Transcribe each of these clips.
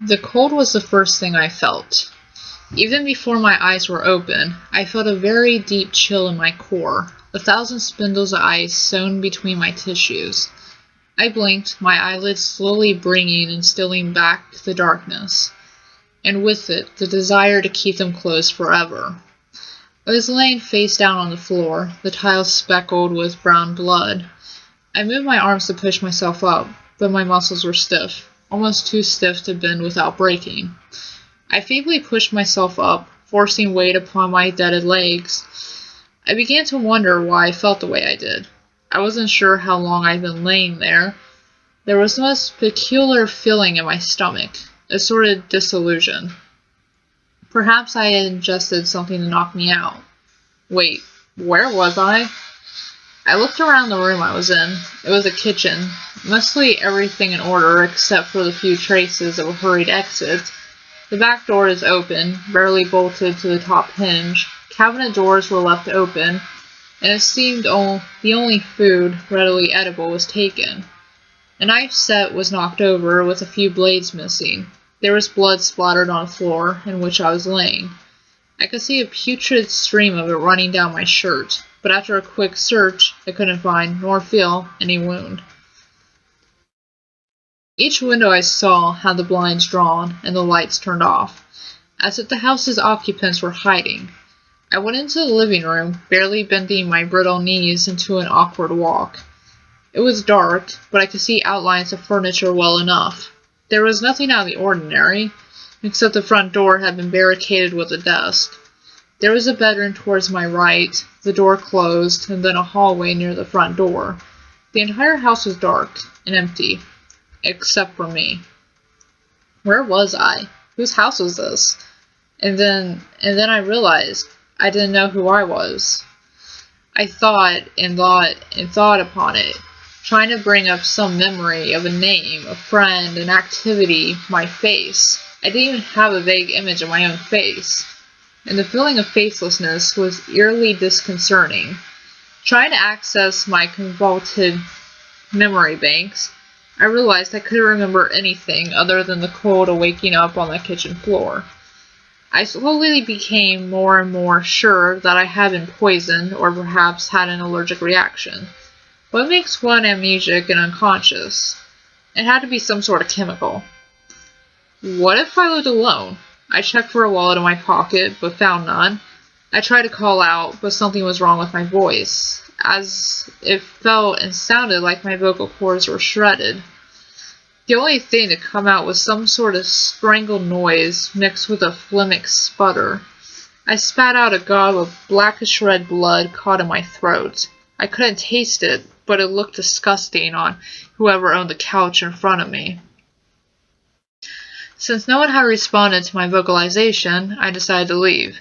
The cold was the first thing I felt. Even before my eyes were open, I felt a very deep chill in my core, 1,000 spindles of ice sewn between my tissues. I blinked, my eyelids slowly bringing and stealing back the darkness, and with it, the desire to keep them closed forever. I was laying face down on the floor, the tiles speckled with brown blood. I moved my arms to push myself up, but my muscles were stiff, almost too stiff to bend without breaking. I feebly pushed myself up, forcing weight upon my deaded legs. I began to wonder why I felt the way I did. I wasn't sure how long I'd been laying there. There was the most peculiar feeling in my stomach, a sort of disillusion. Perhaps I had ingested something to knock me out. Wait, where was I? I looked around the room I was in. It was a kitchen, mostly everything in order except for the few traces of a hurried exit. The back door is open, barely bolted to the top hinge. Cabinet doors were left open, and it seemed the only food readily edible was taken. A knife set was knocked over, with a few blades missing. There was blood splattered on the floor in which I was laying. I could see a putrid stream of it running down my shirt, but after a quick search, I couldn't find nor feel any wound. Each window I saw had the blinds drawn and the lights turned off, as if the house's occupants were hiding. I went into the living room, barely bending my brittle knees into an awkward walk. It was dark, but I could see outlines of furniture well enough. There was nothing out of the ordinary, except the front door had been barricaded with a desk. There was a bedroom towards my right, the door closed, and then a hallway near the front door. The entire house was dark and empty, except for me. Where was I? Whose house was this? And then I realized I didn't know who I was. I thought upon it, trying to bring up some memory of a name, a friend, an activity, my face. I didn't even have a vague image of my own face, and the feeling of facelessness was eerily disconcerting. Trying to access my convoluted memory banks, I realized I couldn't remember anything other than the cold of waking up on the kitchen floor. I slowly became more and more sure that I had been poisoned or perhaps had an allergic reaction. What makes one amnesiac and unconscious? It had to be some sort of chemical. What if I lived alone? I checked for a wallet in my pocket, but found none. I tried to call out, but something was wrong with my voice, as it felt and sounded like my vocal cords were shredded. The only thing to come out was some sort of strangled noise mixed with a phlegmic sputter. I spat out a gob of blackish red blood caught in my throat. I couldn't taste it, but it looked disgusting on whoever owned the couch in front of me. Since no one had responded to my vocalization, I decided to leave.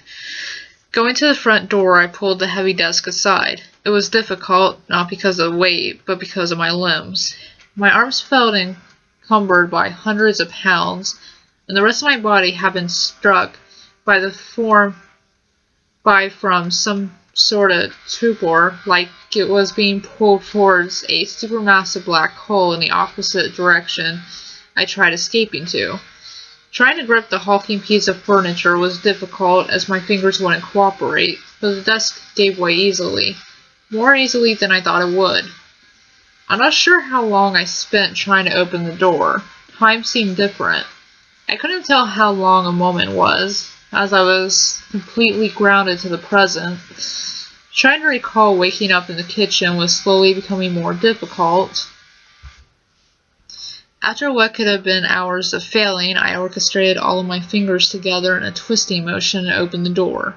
Going to the front door, I pulled the heavy desk aside. It was difficult, not because of the weight, but because of my limbs. My arms felt encumbered by hundreds of pounds, and the rest of my body had been struck from some sort of torpor, like it was being pulled towards a supermassive black hole in the opposite direction I tried escaping to. Trying to grip the hulking piece of furniture was difficult as my fingers wouldn't cooperate, but the desk gave way easily. More easily than I thought it would. I'm not sure how long I spent trying to open the door. Time seemed different. I couldn't tell how long a moment was, as I was completely grounded to the present. Trying to recall waking up in the kitchen was slowly becoming more difficult. After what could have been hours of failing, I orchestrated all of my fingers together in a twisting motion and opened the door.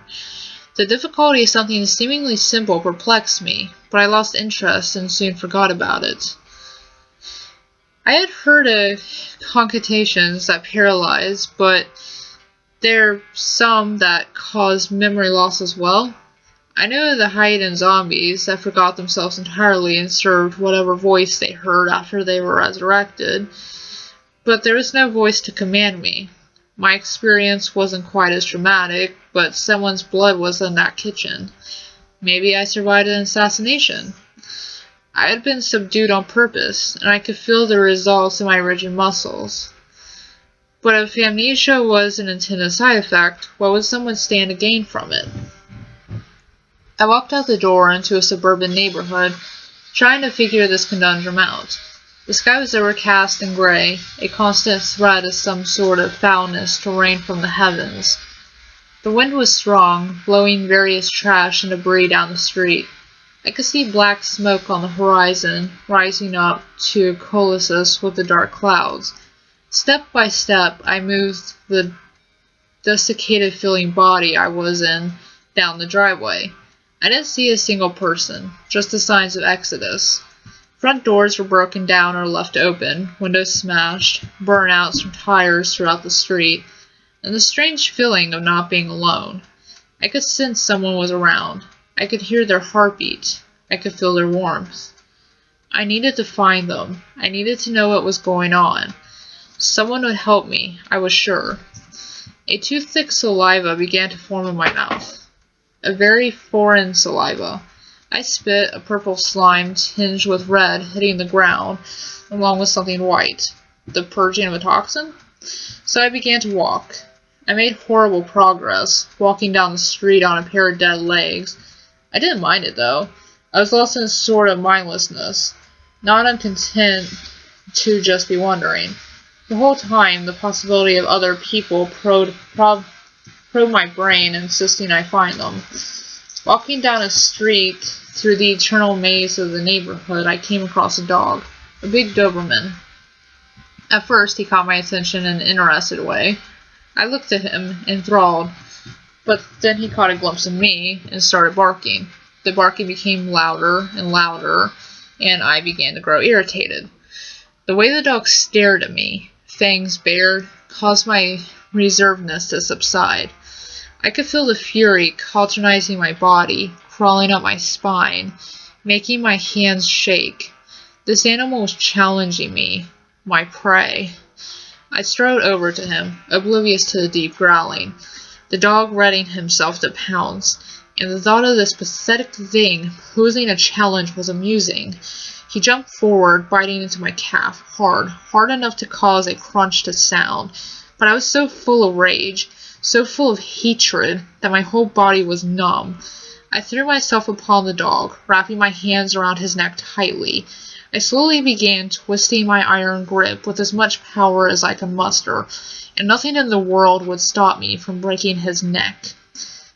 The difficulty of something seemingly simple perplexed me, but I lost interest and soon forgot about it. I had heard of concusssions that paralyze, but there are some that cause memory loss as well. I knew of the heightened zombies that forgot themselves entirely and served whatever voice they heard after they were resurrected, but there was no voice to command me. My experience wasn't quite as dramatic, but someone's blood was in that kitchen. Maybe I survived an assassination. I had been subdued on purpose, and I could feel the results in my rigid muscles. But if amnesia was an intended side effect, what would someone stand to gain from it? I walked out the door into a suburban neighborhood, trying to figure this conundrum out. The sky was overcast and gray, a constant threat of some sort of foulness to rain from the heavens. The wind was strong, blowing various trash and debris down the street. I could see black smoke on the horizon, rising up to coalesce with the dark clouds. Step by step, I moved the desiccated-feeling body I was in down the driveway. I didn't see a single person, just the signs of exodus. Front doors were broken down or left open, windows smashed, burnouts from tires throughout the street, and the strange feeling of not being alone. I could sense someone was around. I could hear their heartbeat. I could feel their warmth. I needed to find them. I needed to know what was going on. Someone would help me, I was sure. A toothpick saliva began to form in my mouth. A very foreign saliva. I spit, a purple slime tinged with red hitting the ground, along with something white. The purging of a toxin? So I began to walk. I made horrible progress, walking down the street on a pair of dead legs. I didn't mind it, though. I was lost in a sort of mindlessness, not uncontent to just be wandering. The whole time, the possibility of other people probed my brain, insisting I find them. Walking down a street through the eternal maze of the neighborhood, I came across a dog, a big Doberman. At first, he caught my attention in an interested way. I looked at him, enthralled, but then he caught a glimpse of me and started barking. The barking became louder and louder, and I began to grow irritated. The way the dog stared at me, fangs bared, caused my reservedness to subside. I could feel the fury cauterizing my body, crawling up my spine, making my hands shake. This animal was challenging me, my prey. I strode over to him, oblivious to the deep growling, the dog readying himself to pounce, and the thought of this pathetic thing posing a challenge was amusing. He jumped forward, biting into my calf, hard enough to cause a crunch to sound, but I was so full of rage, so full of hatred, that my whole body was numb. I threw myself upon the dog, wrapping my hands around his neck tightly. I slowly began twisting my iron grip with as much power as I could muster, and nothing in the world would stop me from breaking his neck.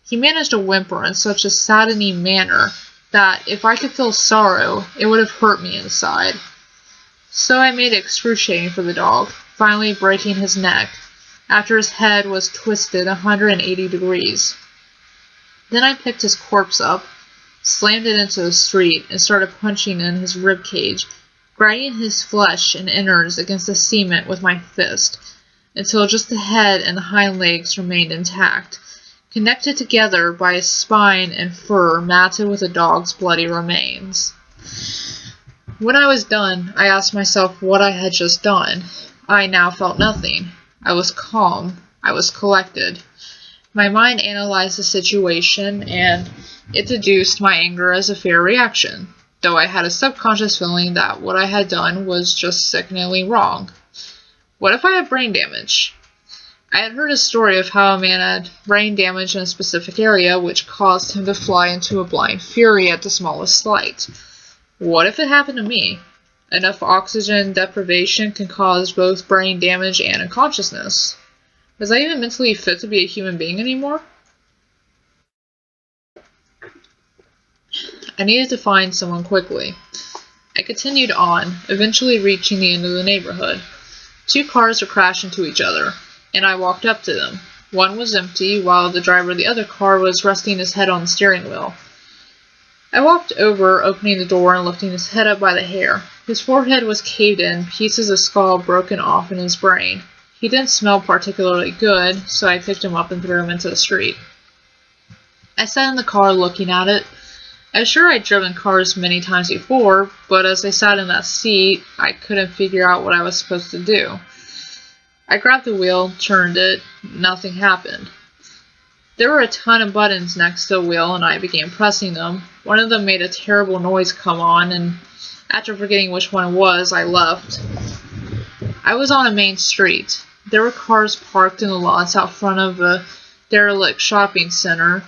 He managed to whimper in such a saddening manner that, if I could feel sorrow, it would have hurt me inside. So I made it excruciating for the dog, finally breaking his neck, after his head was twisted 180 degrees. Then I picked his corpse up, slammed it into the street, and started punching in his rib cage, grinding his flesh and innards against the cement with my fist, until just the head and the hind legs remained intact, connected together by a spine and fur matted with the dog's bloody remains. When I was done, I asked myself what I had just done. I now felt nothing. I was calm. I was collected. My mind analyzed the situation, and it deduced my anger as a fair reaction, though I had a subconscious feeling that what I had done was just sickeningly wrong. What if I had brain damage? I had heard a story of how a man had brain damage in a specific area, which caused him to fly into a blind fury at the smallest slight. What if it happened to me? Enough oxygen deprivation can cause both brain damage and unconsciousness. Was I even mentally fit to be a human being anymore? I needed to find someone quickly. I continued on, eventually reaching the end of the neighborhood. 2 cars were crashed into each other, and I walked up to them. One was empty, while the driver of the other car was resting his head on the steering wheel. I walked over, opening the door and lifting his head up by the hair. His forehead was caved in, pieces of skull broken off in his brain. He didn't smell particularly good, so I picked him up and threw him into the street. I sat in the car looking at it. I was sure I'd driven cars many times before, but as I sat in that seat, I couldn't figure out what I was supposed to do. I grabbed the wheel, turned it, nothing happened. There were a ton of buttons next to the wheel, and I began pressing them. One of them made a terrible noise come on, and after forgetting which one it was, I left. I was on a main street. There were cars parked in the lots out front of a derelict shopping center.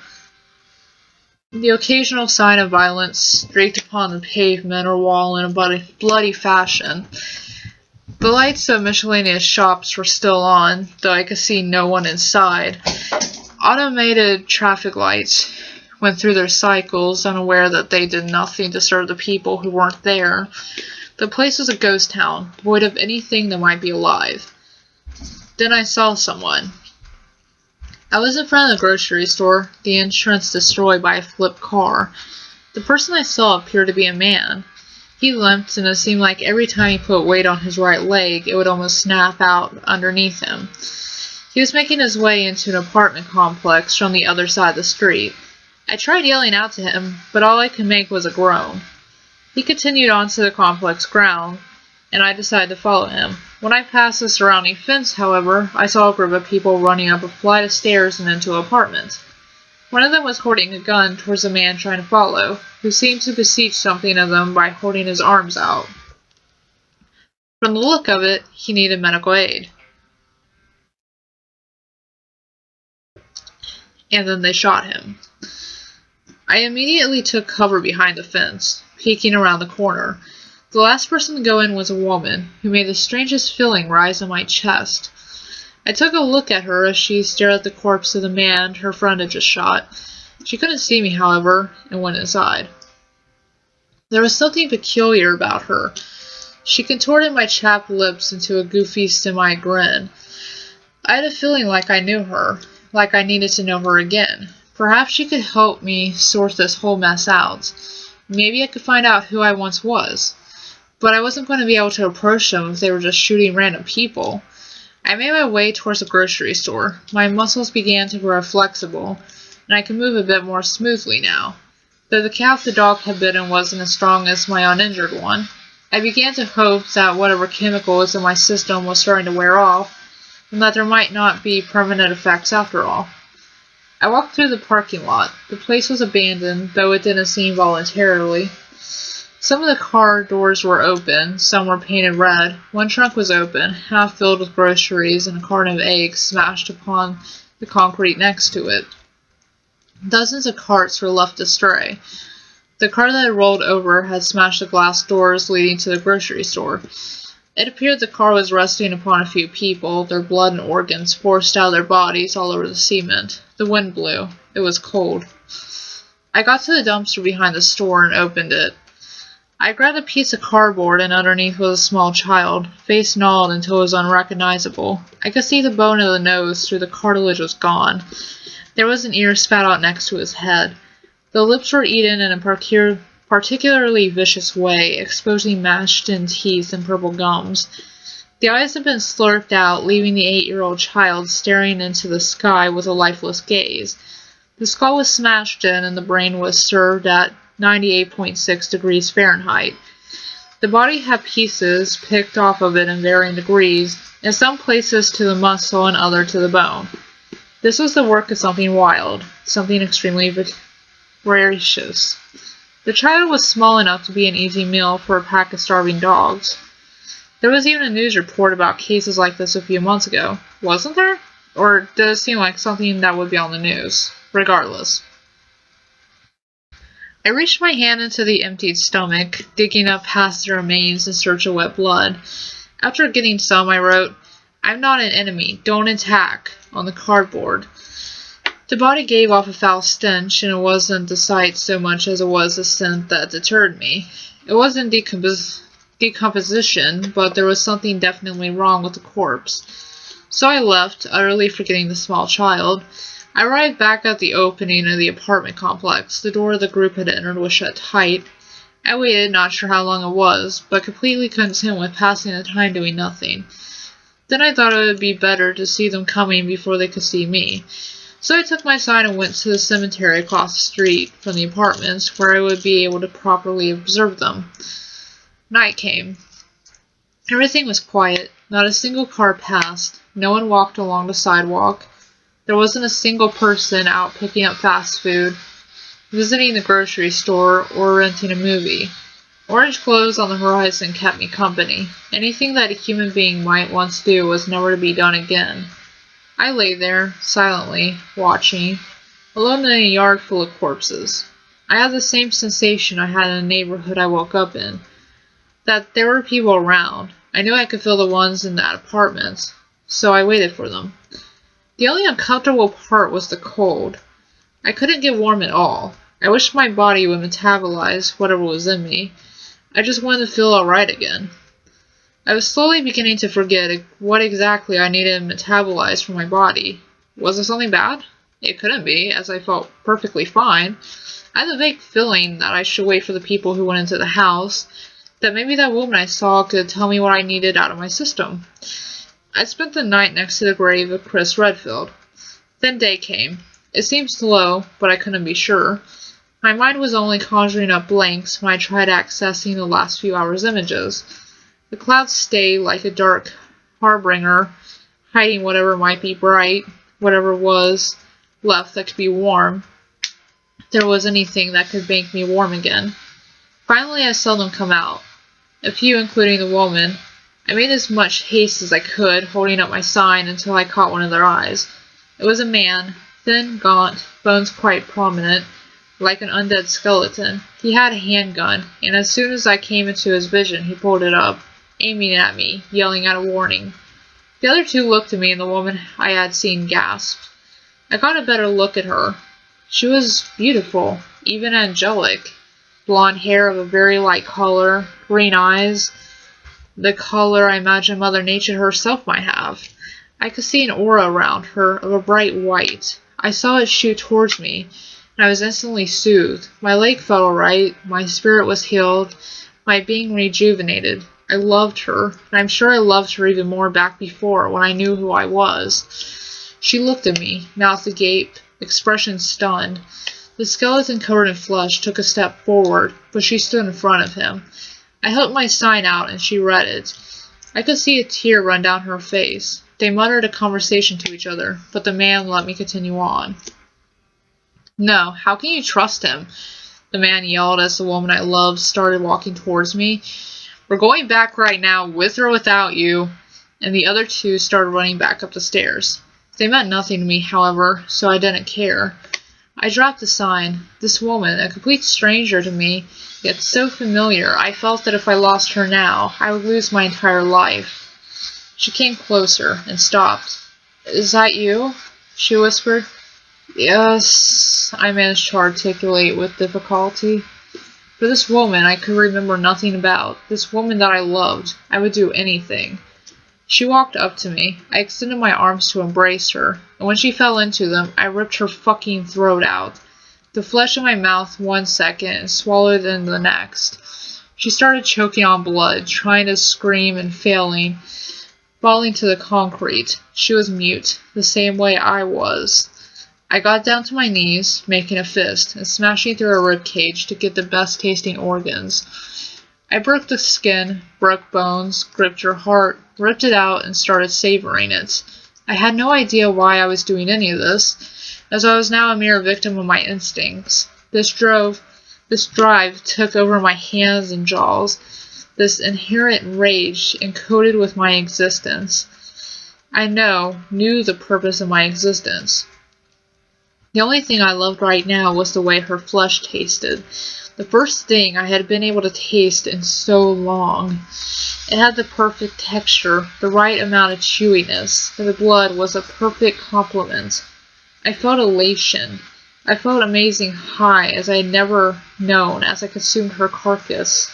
The occasional sign of violence streaked upon the pavement or wall in a bloody fashion. The lights of miscellaneous shops were still on, though I could see no one inside. Automated traffic lights went through their cycles, unaware that they did nothing to serve the people who weren't there. The place was a ghost town, void of anything that might be alive. Then I saw someone. I was in front of the grocery store, the entrance destroyed by a flipped car. The person I saw appeared to be a man. He limped, and it seemed like every time he put weight on his right leg, it would almost snap out underneath him. He was making his way into an apartment complex from the other side of the street. I tried yelling out to him, but all I could make was a groan. He continued on to the complex ground, and I decided to follow him. When I passed the surrounding fence, however, I saw a group of people running up a flight of stairs and into an apartment. One of them was holding a gun towards the man trying to follow, who seemed to beseech something of them by holding his arms out. From the look of it, he needed medical aid. And then they shot him. I immediately took cover behind the fence, peeking around the corner. The last person to go in was a woman, who made the strangest feeling rise in my chest. I took a look at her as she stared at the corpse of the man her friend had just shot. She couldn't see me, however, and went inside. There was something peculiar about her. She contorted my chapped lips into a goofy semi-grin. I had a feeling like I knew her, like I needed to know her again. Perhaps she could help me sort this whole mess out. Maybe I could find out who I once was. But I wasn't going to be able to approach them if they were just shooting random people. I made my way towards the grocery store. My muscles began to grow flexible, and I could move a bit more smoothly now. Though the calf the dog had bitten wasn't as strong as my uninjured one, I began to hope that whatever chemical was in my system was starting to wear off, and that there might not be permanent effects after all. I walked through the parking lot. The place was abandoned, though it didn't seem voluntarily. Some of the car doors were open, some were painted red. One trunk was open, half filled with groceries and a carton of eggs smashed upon the concrete next to it. Dozens of carts were left astray. The car that had rolled over had smashed the glass doors leading to the grocery store. It appeared the car was resting upon a few people, their blood and organs forced out of their bodies all over the cement. The wind blew. It was cold. I got to the dumpster behind the store and opened it. I grabbed a piece of cardboard, and underneath was a small child, face gnawed until it was unrecognizable. I could see the bone of the nose through the cartilage was gone. There was an ear spat out next to his head. The lips were eaten in a particularly vicious way, exposing mashed-in teeth and purple gums. The eyes had been slurped out, leaving the 8-year-old child staring into the sky with a lifeless gaze. The skull was smashed in, and the brain was served at 98.6 degrees Fahrenheit. The body had pieces picked off of it in varying degrees, in some places to the muscle and other to the bone. This was the work of something wild, something extremely voracious. The child was small enough to be an easy meal for a pack of starving dogs. There was even a news report about cases like this a few months ago, wasn't there? Or did it seem like something that would be on the news? Regardless. I reached my hand into the emptied stomach, digging up past the remains in search of wet blood. After getting some, I wrote, "I'm not an enemy, don't attack," on the cardboard. The body gave off a foul stench, and it wasn't the sight so much as it was the scent that deterred me. It wasn't decomposition, but there was something definitely wrong with the corpse. So I left, utterly forgetting the small child. I arrived back at the opening of the apartment complex. The door the group had entered was shut tight. I waited, not sure how long it was, but completely content with passing the time doing nothing. Then I thought it would be better to see them coming before they could see me. So I took my sign and went to the cemetery across the street from the apartments, where I would be able to properly observe them. Night came. Everything was quiet. Not a single car passed. No one walked along the sidewalk. There wasn't a single person out picking up fast food, visiting the grocery store, or renting a movie. Orange glows on the horizon kept me company. Anything that a human being might once do was never to be done again. I lay there, silently, watching, alone in a yard full of corpses. I had the same sensation I had in the neighborhood I woke up in, that there were people around. I knew I could feel the ones in that apartment, so I waited for them. The only uncomfortable part was the cold. I couldn't get warm at all. I wished my body would metabolize whatever was in me. I just wanted to feel alright again. I was slowly beginning to forget what exactly I needed to metabolize for my body. Was it something bad? It couldn't be, as I felt perfectly fine. I had a vague feeling that I should wait for the people who went into the house, that maybe that woman I saw could tell me what I needed out of my system. I spent the night next to the grave of Chris Redfield. Then day came. It seemed slow, but I couldn't be sure. My mind was only conjuring up blanks when I tried accessing the last few hours' images. The clouds stayed like a dark harbinger, hiding whatever might be bright, whatever was left that could be warm. There was anything that could make me warm again. Finally, I saw them come out. A few, including the woman. I made as much haste as I could, holding up my sign until I caught one of their eyes. It was a man, thin, gaunt, bones quite prominent, like an undead skeleton. He had a handgun, and as soon as I came into his vision, he pulled it up, aiming at me, yelling out a warning. The other two looked at me, and the woman I had seen gasped. I got a better look at her. She was beautiful, even angelic. Blonde hair of a very light color, green eyes, the color I imagine Mother Nature herself might have. I could see an aura around her of a bright white. I saw it shoot towards me, and I was instantly soothed. My leg felt alright, my spirit was healed, my being rejuvenated. I loved her, and I'm sure I loved her even more back before, when I knew who I was. She looked at me, mouth agape, expression stunned. The skeleton covered in flesh took a step forward, but she stood in front of him. I held my sign out, and she read it. I could see a tear run down her face. They muttered a conversation to each other, but the man let me continue on. "No, how can you trust him?" the man yelled as the woman I loved started walking towards me. "We're going back right now, with or without you." And the other two started running back up the stairs. They meant nothing to me, however, so I didn't care. I dropped the sign. This woman, a complete stranger to me, yet so familiar, I felt that if I lost her now, I would lose my entire life. She came closer and stopped. "Is that you?" she whispered. "Yes," I managed to articulate with difficulty. For this woman I could remember nothing about, this woman that I loved, I would do anything. She walked up to me. I extended my arms to embrace her, and when she fell into them, I ripped her fucking throat out. The flesh in my mouth 1 second and swallowed it in the next. She started choking on blood, trying to scream and failing, falling to the concrete. She was mute, the same way I was. I got down to my knees, making a fist, and smashing through her rib cage to get the best tasting organs. I broke the skin, broke bones, gripped her heart, ripped it out, and started savoring it. I had no idea why I was doing any of this, as I was now a mere victim of my instincts. This drive took over my hands and jaws, this inherent rage encoded with my existence. I knew the purpose of my existence. The only thing I loved right now was the way her flesh tasted. The first thing I had been able to taste in so long. It had the perfect texture, the right amount of chewiness, and the blood was a perfect complement. I felt elation. I felt amazing high as I had never known as I consumed her carcass.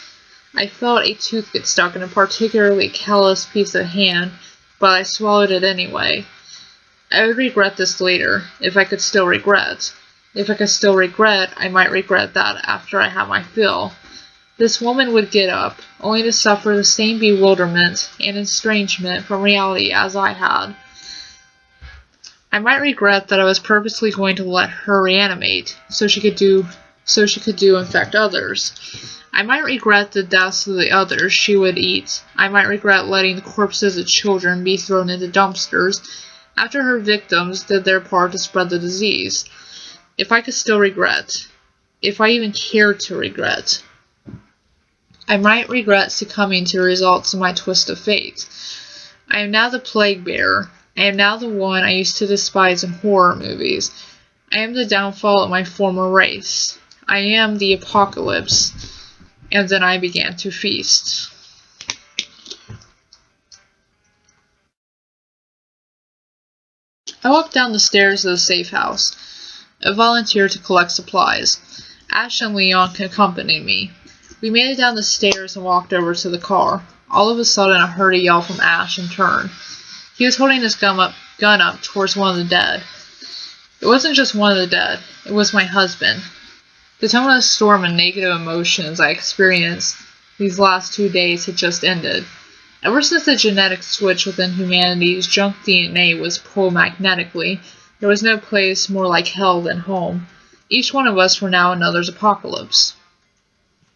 I felt a tooth get stuck in a particularly callous piece of hand, but I swallowed it anyway. I would regret this later, if I could still regret. If I could still regret, I might regret that after I had my fill. This woman would get up, only to suffer the same bewilderment and estrangement from reality as I had. I might regret that I was purposely going to let her reanimate, so she could infect others. I might regret the deaths of the others she would eat. I might regret letting the corpses of children be thrown into dumpsters after her victims did their part to spread the disease. If I could still regret. If I even cared to regret. I might regret succumbing to the results of my twist of fate. I am now the plague bearer. I am now the one I used to despise in horror movies. I am the downfall of my former race. I am the apocalypse. And then I began to feast. I walked down the stairs of the safe house. I volunteered to collect supplies. Ash and Leon accompanied me. We made it down the stairs and walked over to the car. All of a sudden, I heard a yell from Ash and turned. He was holding his gun up towards one of the dead. It wasn't just one of the dead. It was my husband. The tone of the storm and negative emotions I experienced these last 2 days had just ended. Ever since the genetic switch within humanity's junk DNA was pulled magnetically, there was no place more like hell than home. Each one of us were now another's apocalypse.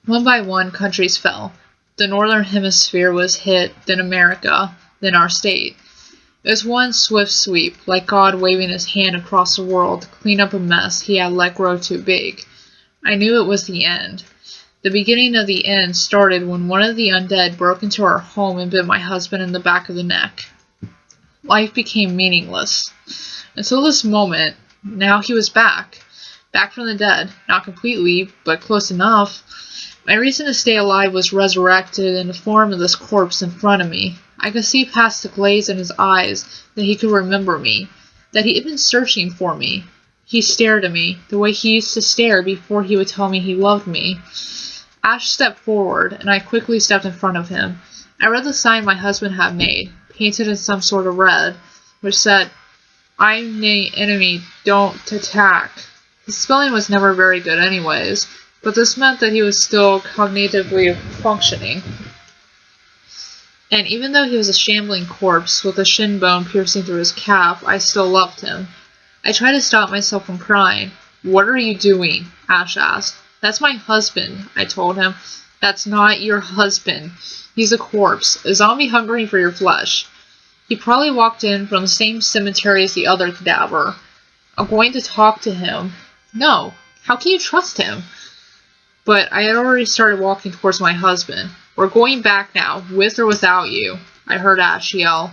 One by one, countries fell. The northern hemisphere was hit, then America, then our state. It was one swift sweep, like God waving his hand across the world to clean up a mess he had let grow too big. I knew it was the end. The beginning of the end started when one of the undead broke into our home and bit my husband in the back of the neck. Life became meaningless. Until this moment, now he was back. Back from the dead. Not completely, but close enough. My reason to stay alive was resurrected in the form of this corpse in front of me. I could see past the glaze in his eyes that he could remember me, that he had been searching for me. He stared at me, the way he used to stare before he would tell me he loved me. Ash stepped forward, and I quickly stepped in front of him. I read the sign my husband had made, painted in some sort of red, which said, "I'm the enemy, don't attack." His spelling was never very good anyways, but this meant that he was still cognitively functioning. And even though he was a shambling corpse with a shin bone piercing through his calf, I still loved him. I tried to stop myself from crying. "What are you doing?" Ash asked. "That's my husband," I told him. "That's not your husband. He's a corpse, a zombie hungering for your flesh. He probably walked in from the same cemetery as the other cadaver. I'm going to talk to him." "No. How can you trust him?" But I had already started walking towards my husband. "We're going back now, with or without you," I heard Ash yell.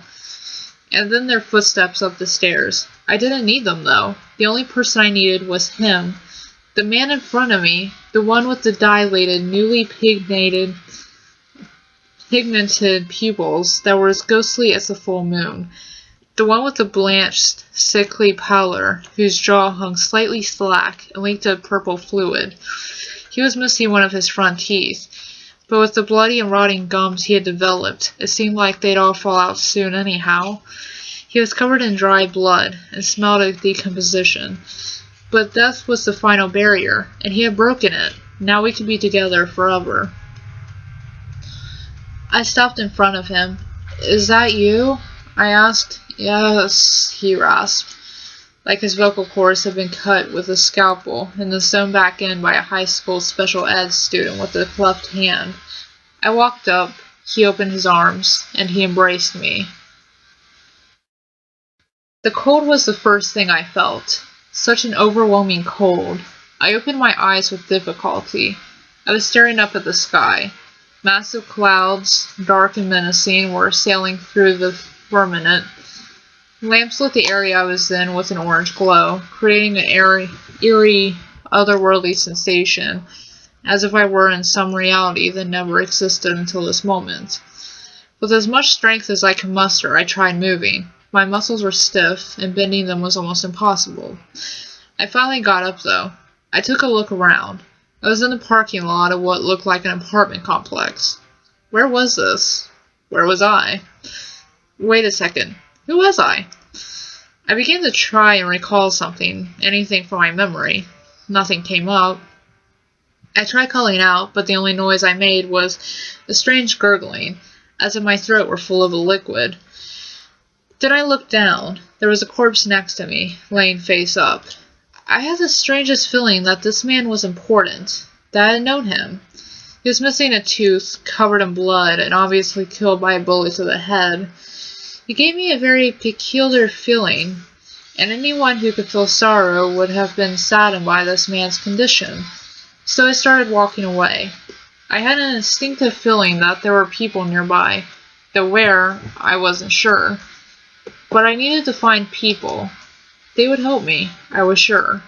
And then their footsteps up the stairs. I didn't need them, though. The only person I needed was him. The man in front of me, the one with the dilated, newly pigmented pupils that were as ghostly as the full moon. The one with the blanched, sickly pallor, whose jaw hung slightly slack and leaked a purple fluid. He was missing one of his front teeth, but with the bloody and rotting gums he had developed, it seemed like they'd all fall out soon anyhow. He was covered in dry blood and smelled of decomposition. But death was the final barrier, and he had broken it. Now we could be together forever. I stopped in front of him. "Is that you?" I asked. "Yes," he rasped, like his vocal cords had been cut with a scalpel and then sewn back in by a high school special ed student with a cleft hand. I walked up, he opened his arms, and he embraced me. The cold was the first thing I felt. Such an overwhelming cold. I opened my eyes with difficulty. I was staring up at the sky. Massive clouds, dark and menacing, were sailing through the firmament. Lamps lit the area I was in with an orange glow, creating an eerie, otherworldly sensation, as if I were in some reality that never existed until this moment. With as much strength as I could muster, I tried moving. My muscles were stiff, and bending them was almost impossible. I finally got up, though. I took a look around. I was in the parking lot of what looked like an apartment complex. Where was this? Where was I? Wait a second. Who was I? I began to try and recall something, anything from my memory. Nothing came up. I tried calling out, but the only noise I made was a strange gurgling, as if my throat were full of a liquid. Then I looked down. There was a corpse next to me, laying face up. I had the strangest feeling that this man was important, that I had known him. He was missing a tooth, covered in blood, and obviously killed by a bullet to the head. He gave me a very peculiar feeling, and anyone who could feel sorrow would have been saddened by this man's condition. So I started walking away. I had an instinctive feeling that there were people nearby, though where, I wasn't sure. But I needed to find people. They would help me, I was sure.